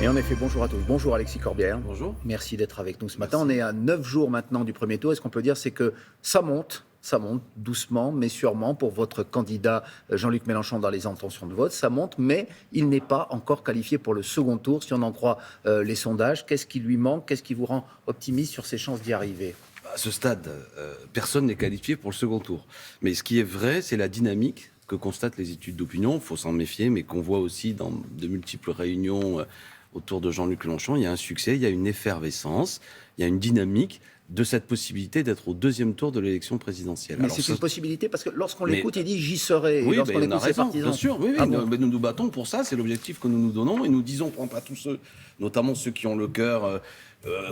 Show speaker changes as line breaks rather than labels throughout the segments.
Et en effet, bonjour à tous. Bonjour Alexis Corbière.
Bonjour.
Merci d'être avec nous ce matin.
Merci.
On est à 9 jours maintenant du premier tour. Et ce qu'on peut dire, c'est que ça monte doucement, mais sûrement pour votre candidat Jean-Luc Mélenchon dans les intentions de vote. Ça monte, mais il n'est pas encore qualifié pour le second tour, si on en croit les sondages. Qu'est-ce qui lui manque? Qu'est-ce qui vous rend optimiste sur ses chances d'y arriver?
À ce stade, personne n'est qualifié pour le second tour. Mais ce qui est vrai, c'est la dynamique que constatent les études d'opinion. Il faut s'en méfier, mais qu'on voit aussi dans de multiples réunions autour de Jean-Luc Mélenchon. Il y a un succès, il y a une effervescence, il y a une dynamique de cette possibilité d'être au deuxième tour de l'élection présidentielle.
Mais
Alors,
c'est une possibilité, parce que lorsqu'on l'écoute, il dit « j'y serai ».
Oui,
lorsqu'on
on a
écoute ses
raison,
partisans,
bien sûr. Oui,
ah
nous,
bon
nous nous battons pour ça, c'est l'objectif que nous nous donnons. Et nous disons, pas tous ceux, notamment ceux qui ont le cœur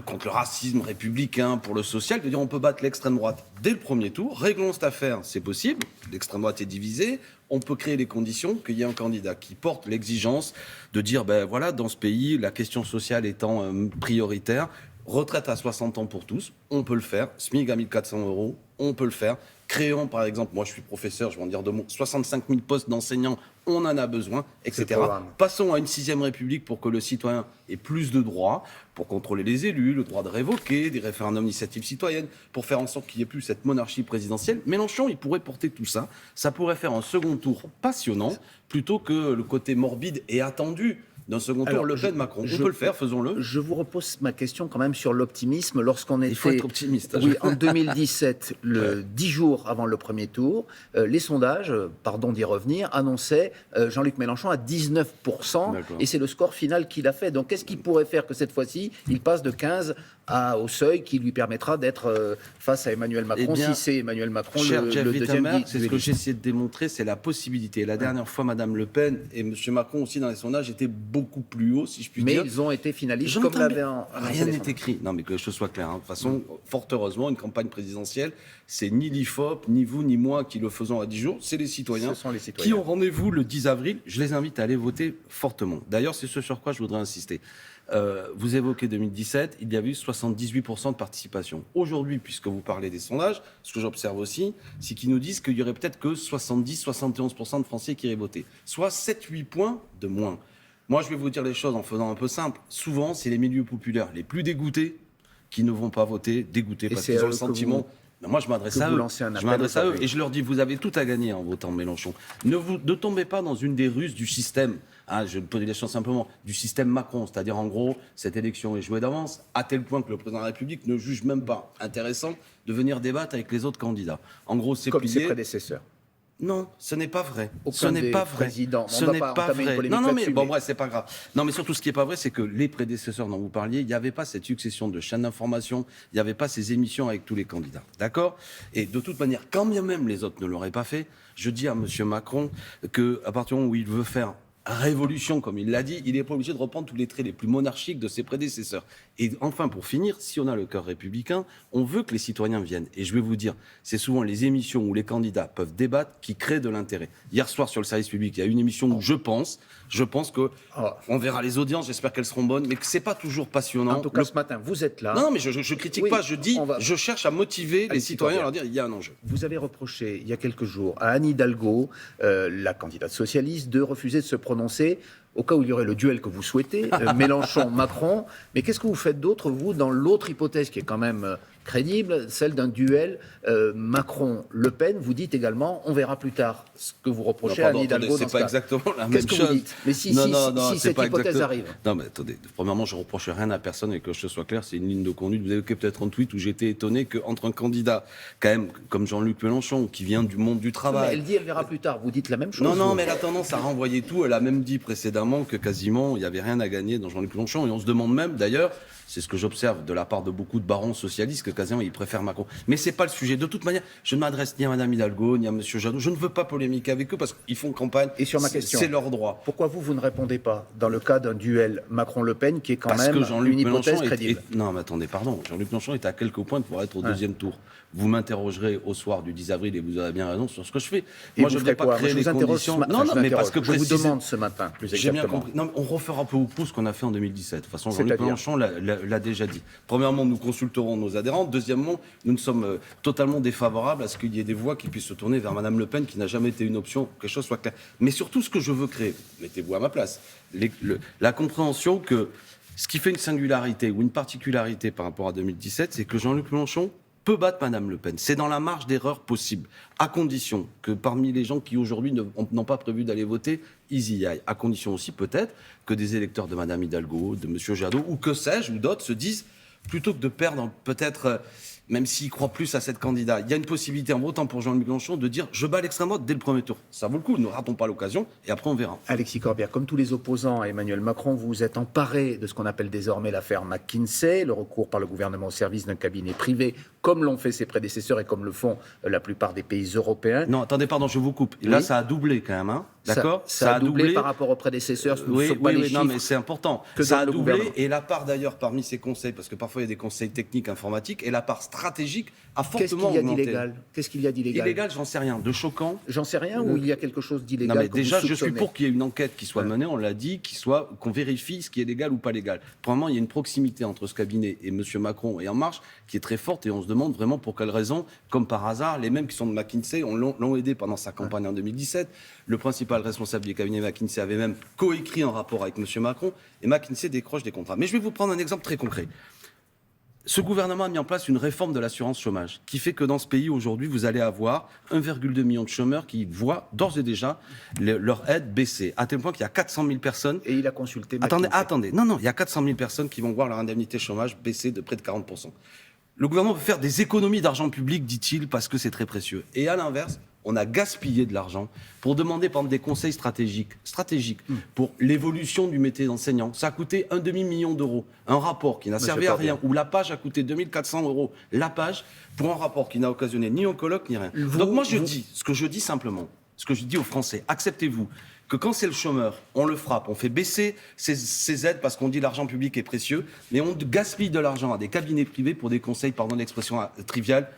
contre le racisme républicain, pour le social, de dire on peut battre l'extrême droite dès le premier tour. Réglons cette affaire, c'est possible. L'extrême droite est divisée. On peut créer les conditions qu'il y ait un candidat qui porte l'exigence de dire, ben voilà, dans ce pays, la question sociale étant prioritaire, retraite à 60 ans pour tous, on peut le faire. SMIC à 1 400 €, on peut le faire. Créons, par exemple, moi je suis professeur, je vais en dire deux mots, 65 000 postes d'enseignants, on en a besoin, etc. Passons à une 6e République pour que le citoyen ait plus de droits, pour contrôler les élus, le droit de révoquer, des référendums d'initiative citoyenne, pour faire en sorte qu'il n'y ait plus cette monarchie présidentielle. Mélenchon, il pourrait porter tout ça. Ça pourrait faire un second tour passionnant, plutôt que le côté morbide et attendu d'un second tour Le Pen-Macron. On peut le faire, faisons-le.
Je vous repose ma question quand même sur l'optimisme. Lorsqu'on était...
Il faut être optimiste.
Oui, en 2017, 10 jours avant le premier tour, les sondages, pardon d'y revenir, annonçaient Jean-Luc Mélenchon à 19%. Et c'est le score final qu'il a fait. Donc qu'est-ce qui pourrait faire que cette fois-ci, il passe de 15 au seuil qui lui permettra d'être face à Emmanuel Macron, si c'est Emmanuel Macron le deuxième?
C'est ce que j'ai essayé de démontrer, c'est la possibilité. La dernière fois, Mme Le Pen et M. Macron aussi dans les sondages étaient beaucoup plus hauts, si je puis dire.
Mais ils ont été finalistes, comme l'avait
rien n'est écrit. Non, mais que les choses soient claires. De toute façon, fort heureusement, une campagne présidentielle, c'est ni l'IFOP, ni vous, ni moi qui le faisons à 10 jours, c'est les citoyens, qui ont rendez-vous le 10 avril. Je les invite à aller voter fortement. D'ailleurs, c'est ce sur quoi je voudrais insister. Vous évoquez 2017, il y avait eu 78% de participation. Aujourd'hui, puisque vous parlez des sondages, ce que j'observe aussi, c'est qu'ils nous disent qu'il y aurait peut-être que 70-71% de Français qui iraient voter, soit 7-8 points de moins. Moi, je vais vous dire les choses en faisant un peu simple. Souvent, c'est les milieux populaires les plus dégoûtés qui ne vont pas voter, dégoûtés parce qu'ils ont le sentiment... Moi, je m'adresse à eux. Et je leur dis, vous avez tout à gagner en votant Mélenchon. Ne tombez pas dans une des ruses du système. Je pose les choses simplement. Du système Macron. C'est-à-dire, en gros, cette élection est jouée d'avance, à tel point que le président de la République ne juge même pas intéressant de venir débattre avec les autres candidats. En gros, c'est
comme ses prédécesseurs.
Non, ce n'est pas vrai.
Ce n'est pas vrai. Ce
n'est pas vrai. Non, mais bon, bref, c'est pas grave. Non, mais surtout, ce qui n'est pas vrai, c'est que les prédécesseurs dont vous parliez, il n'y avait pas cette succession de chaînes d'information, il n'y avait pas ces émissions avec tous les candidats. D'accord? Et de toute manière, quand bien même les autres ne l'auraient pas fait, je dis à M. Macron qu'à partir du moment où il veut faire révolution, comme il l'a dit, il n'est pas obligé de reprendre tous les traits les plus monarchiques de ses prédécesseurs. Et enfin, pour finir, si on a le cœur républicain, on veut que les citoyens viennent. Et je vais vous dire, c'est souvent les émissions où les candidats peuvent débattre qui créent de l'intérêt. Hier soir, sur le service public, il y a une émission où je pense que on verra les audiences, j'espère qu'elles seront bonnes, mais que c'est pas toujours passionnant.
En tout cas, ce matin, vous êtes là.
Non, mais je critique pas, je dis, je cherche à motiver les citoyens, à leur dire, il y a un enjeu.
Vous avez reproché, il y a quelques jours, à Anne Hidalgo, la candidate socialiste, de refuser de se prononcer au cas où il y aurait le duel que vous souhaitez, Mélenchon-Macron. Mais qu'est-ce que vous faites d'autre, vous, dans l'autre hypothèse qui est quand même crédible, celle d'un duel Macron-Le Pen? Vous dites également, on verra plus tard ce que vous reprochez à Anne Hidalgo.
C'est pas exactement la même chose.
Qu'est-ce que vous dites? Mais si cette hypothèse arrive.
Non, mais attendez, premièrement, je ne reproche rien à personne et que je sois clair, c'est une ligne de conduite. Vous avez peut-être un tweet où j'étais étonné qu'entre un candidat, quand même, comme Jean-Luc Mélenchon, qui vient du monde du travail.
Mais elle dit, elle verra plus tard. Vous dites la même chose.
Non, mais elle a tendance à renvoyer tout. Elle a même dit précédemment que quasiment, il n'y avait rien à gagner dans Jean-Luc Mélenchon. Et on se demande même, d'ailleurs, c'est ce que j'observe de la part de beaucoup de barons socialistes, que quasiment ils préfèrent Macron. Mais c'est pas le sujet. De toute manière, je ne m'adresse ni à Mme Hidalgo, ni à M. Jadot. Je ne veux pas polémiquer avec eux parce qu'ils font campagne. Et sur ma question, c'est leur droit.
Pourquoi vous ne répondez pas dans le cas d'un duel Macron-Le Pen qui est quand même une hypothèse crédible?
Non, mais attendez, pardon. Jean-Luc Mélenchon est à quelques points pour être au deuxième tour. Vous m'interrogerez au soir du 10 avril et vous aurez bien raison sur ce que je fais.
Et moi, je ne vais pas créer les conditions.
Non, mais parce que
je vous demande ce matin, plus exactement.
J'ai bien compris. Non, on refera peu ou prou ce qu'on a fait en 2017. De toute façon, Jean-Luc Mélenchon l'a déjà dit. Premièrement, nous consulterons nos adhérents. Deuxièmement, nous sommes totalement défavorables à ce qu'il y ait des voix qui puissent se tourner vers Madame Le Pen, qui n'a jamais été une option, que quelque chose soit clair. Mais surtout, ce que je veux créer, mettez-vous à ma place, la compréhension que ce qui fait une singularité ou une particularité par rapport à 2017, c'est que Jean-Luc Mélenchon peut battre Madame Le Pen. C'est dans la marge d'erreur possible, à condition que parmi les gens qui aujourd'hui n'ont pas prévu d'aller voter, ils y aillent. À condition aussi peut-être que des électeurs de Madame Hidalgo, de Monsieur Jadot, ou que sais-je, ou d'autres se disent, plutôt que de perdre peut-être, même s'ils croient plus à cette candidat, il y a une possibilité en votant pour Jean-Luc Mélenchon de dire je bats l'extrême droite dès le premier tour. Ça vaut le coup, ne ratons pas l'occasion et après on verra.
Alexis Corbière, comme tous les opposants à Emmanuel Macron, vous vous êtes emparé de ce qu'on appelle désormais l'affaire McKinsey, le recours par le gouvernement au service d'un cabinet privé, comme l'ont fait ses prédécesseurs et comme le font la plupart des pays européens.
Non, attendez, pardon, je vous coupe.
Oui.
Là, ça a doublé quand même, hein. D'accord ?
Ça a doublé par rapport aux prédécesseurs.
Oui, non, mais c'est important. Ça a doublé, et la part d'ailleurs parmi ces conseils, parce que parfois il y a des conseils techniques informatiques, et la part stratégique a fortement augmenté.
Qu'est-ce qu'il y a d'illégal ?
Illégal, j'en sais rien. De choquant.
J'en sais rien, ou il y a quelque chose d'illégal?
Non, mais déjà, je suis pour qu'il y ait une enquête qui soit menée, on l'a dit, qu'on vérifie ce qui est légal ou pas légal. Premièrement, il y a une proximité entre ce cabinet et M. Macron et En Marche qui est très forte, et on se demande vraiment pour quelle raison, comme par hasard, les mêmes qui sont de McKinsey l'ont aidé pendant sa campagne en 2017. Le principal responsable du cabinet McKinsey avait même coécrit un rapport avec M. Macron, et McKinsey décroche des contrats. Mais je vais vous prendre un exemple très concret. Ce gouvernement a mis en place une réforme de l'assurance chômage qui fait que dans ce pays, aujourd'hui, vous allez avoir 1,2 million de chômeurs qui voient d'ores et déjà leur aide baisser. À tel point qu'il y a 400 000 personnes...
Et il a consulté...
Attendez. Non, il y a 400 000 personnes qui vont voir leur indemnité chômage baisser de près de 40%. Le gouvernement veut faire des économies d'argent public, dit-il, parce que c'est très précieux. Et à l'inverse, on a gaspillé de l'argent pour demander, par exemple, des conseils stratégiques pour l'évolution du métier d'enseignant. Ça a coûté 1,5 million d'euros. Un rapport qui n'a servi à rien, où la page a coûté 2 400 euros la page, pour un rapport qui n'a occasionné ni un colloque, ni rien. Donc moi, ce que je dis simplement, ce que je dis aux Français, acceptez-vous que quand c'est le chômeur, on le frappe, on fait baisser ses aides parce qu'on dit l'argent public est précieux, mais on gaspille de l'argent à des cabinets privés pour des conseils, pardon l'expression triviale,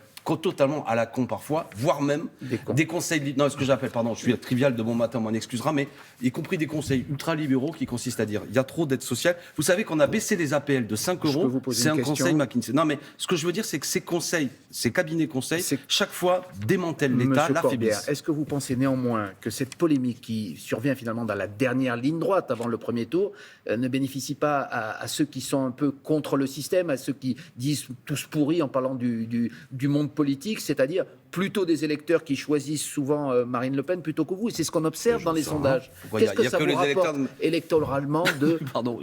totalement à la con parfois, voire même des conseils... Non, ce que j'appelle, pardon, je suis trivial de bon matin, on m'en excusera, mais y compris des conseils ultra-libéraux qui consistent à dire il y a trop d'aide sociale. Vous savez qu'on a baissé les APL de 5 euros, c'est un conseil McKinsey. Non, mais ce que je veux dire, c'est que ces conseils, ces cabinets conseils, chaque fois démantèlent l'État, l'affaiblissent.
Est-ce que vous pensez néanmoins que cette polémique qui survient finalement dans la dernière ligne droite avant le premier tour ne bénéficie pas à ceux qui sont un peu contre le système, à ceux qui disent tous pourris en parlant du monde politique, c'est-à-dire plutôt des électeurs qui choisissent souvent Marine Le Pen plutôt que vous. Et c'est ce qu'on observe dans les sondages. Qu'est-ce que ça vous rapporte électoralement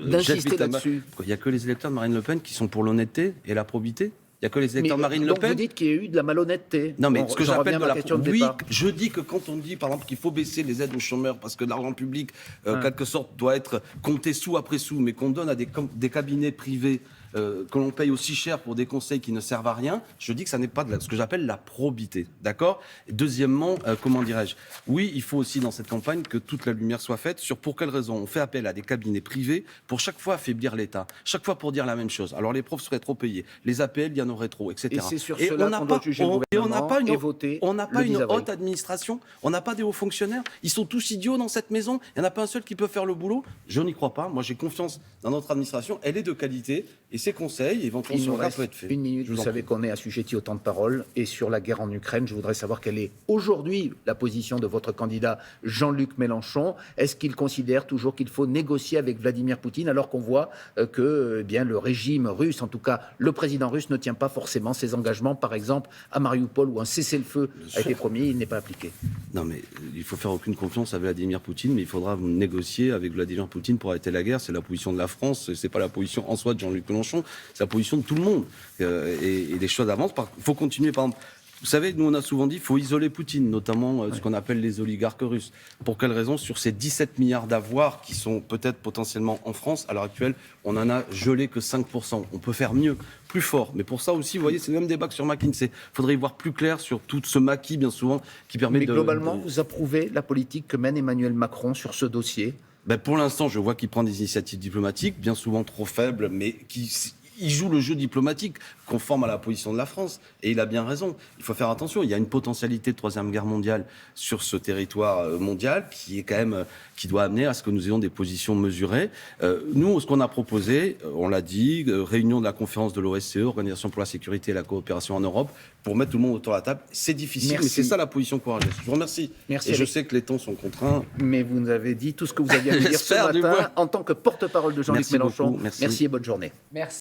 d'insister là-dessus ?
Il n'y a que les électeurs de Marine Le Pen qui sont pour l'honnêteté et la probité. Il n'y a que les électeurs de Marine Le Pen.
Vous dites qu'il y a eu de la malhonnêteté.
Non, mais ce que j'appelle de la... Oui, je dis que quand on dit, par exemple, qu'il faut baisser les aides aux chômeurs parce que l'argent public, quelque sorte, doit être compté sous après sous, mais qu'on donne à des cabinets privés que l'on paye aussi cher pour des conseils qui ne servent à rien, je dis que ça n'est pas ce que j'appelle la probité, d'accord ? Et deuxièmement, comment dirais-je ? Oui, il faut aussi dans cette campagne que toute la lumière soit faite sur pour quelles raisons on fait appel à des cabinets privés pour chaque fois affaiblir l'État, chaque fois pour dire la même chose. Alors les profs seraient trop payés, les APL, il y en aurait trop, etc.
Et c'est sur cela qu'on doit juger le gouvernement et voter.
On n'a pas une haute administration, on n'a pas des hauts fonctionnaires, ils sont tous idiots dans cette maison, il n'y en a pas un seul qui peut faire le boulot. Je n'y crois pas, moi j'ai confiance dans notre administration, elle est de qualité. Et ces conseils, éventuellement, peut être fait.
Une minute, vous savez qu'on est assujetti au temps de parole. Et sur la guerre en Ukraine, je voudrais savoir quelle est aujourd'hui la position de votre candidat Jean-Luc Mélenchon. Est-ce qu'il considère toujours qu'il faut négocier avec Vladimir Poutine, alors qu'on voit que bien, le régime russe, en tout cas le président russe, ne tient pas forcément ses engagements. Par exemple, à Mariupol, où un cessez-le-feu a été promis, il n'est pas appliqué.
Non, mais il faut faire aucune confiance à Vladimir Poutine, mais il faudra négocier avec Vladimir Poutine pour arrêter la guerre. C'est la position de la France, c'est pas la position en soi de Jean-Luc Mélenchon. C'est la position de tout le monde. Et les choses avancent. Il faut continuer, par exemple. Vous savez, nous, on a souvent dit qu'il faut isoler Poutine, notamment ce qu'on appelle les oligarques russes. Pour quelle raison ? Sur ces 17 milliards d'avoirs qui sont peut-être potentiellement en France, à l'heure actuelle, on n'en a gelé que 5%. On peut faire mieux, plus fort. Mais pour ça aussi, vous voyez, c'est le même débat que sur McKinsey. Il faudrait y voir plus clair sur tout ce maquis, bien souvent, qui permet
globalement, vous approuvez la politique que mène Emmanuel Macron sur ce dossier ?
Pour l'instant, je vois qu'il prend des initiatives diplomatiques, bien souvent trop faibles, mais il joue le jeu diplomatique conforme à la position de la France. Et il a bien raison. Il faut faire attention. Il y a une potentialité de Troisième Guerre mondiale sur ce territoire mondial qui est quand même, qui doit amener à ce que nous ayons des positions mesurées. Nous, ce qu'on a proposé, on l'a dit, réunion de la conférence de l'OSCE, Organisation pour la sécurité et la coopération en Europe, pour mettre tout le monde autour de la table. C'est difficile, mais c'est ça la position courageuse. Je vous remercie.
Merci.
Et je sais que les temps sont contraints.
Mais vous nous avez dit tout ce que vous aviez à nous dire ce matin en tant que porte-parole de Jean-Luc Mélenchon.
Merci.
Merci et bonne journée.
Merci.